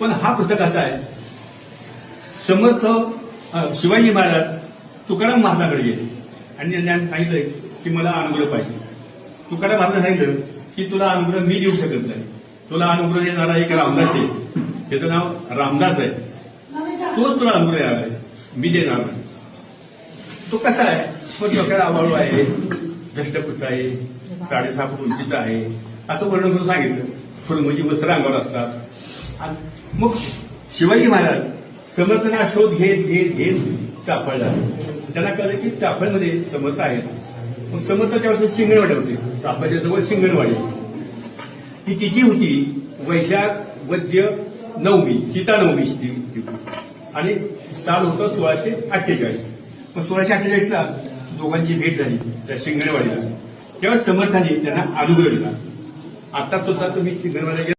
पण हा पुस्तक असा आहे, समर्थ शिवाजी महाराज तुकाराम महाराजांकडे गेले आणि त्यांनी सांगितलं की मला अनुग्रह पाहिजे. तुकाराम महाराज सांगितलं की तुला अनुग्रह मी देऊ शकत नाही, तुला अनुग्रह देणारा एक रामदास आहे, त्याचं नाव रामदास आहे, तोच तुला अनुग्रह देणार आहे, मी देणार नाही. तो कसा आहे, पण डोक्याला आवाळू आहे, धष्टपुष्ट आहे, 6.5 फूट उंचीचा आहे, असं वर्णन करून सांगितलं. थोडं म्हणजे वस्त्र अंगावर असतात. मग शिवाजी महाराज समर्थांना शोध घेत घेत घेत चाफळला. त्यांना कळलं की चाफळमध्ये समर्थ आहेत. मग समर्थ त्यावेळेस शिंगणवाडी होते, चाफळच्या जवळ शिंगणवाडी ती तिची होती. वैशाख वद्य नवमी, सीता नवमी आणि साल होतं 1648. मग 1648ला दोघांची भेट झाली त्या शिंगणवाडीला. तेव्हा समर्थांनी त्यांना अनुग्रह दिला. आता सुद्धा तुम्ही शिंगणवाडीला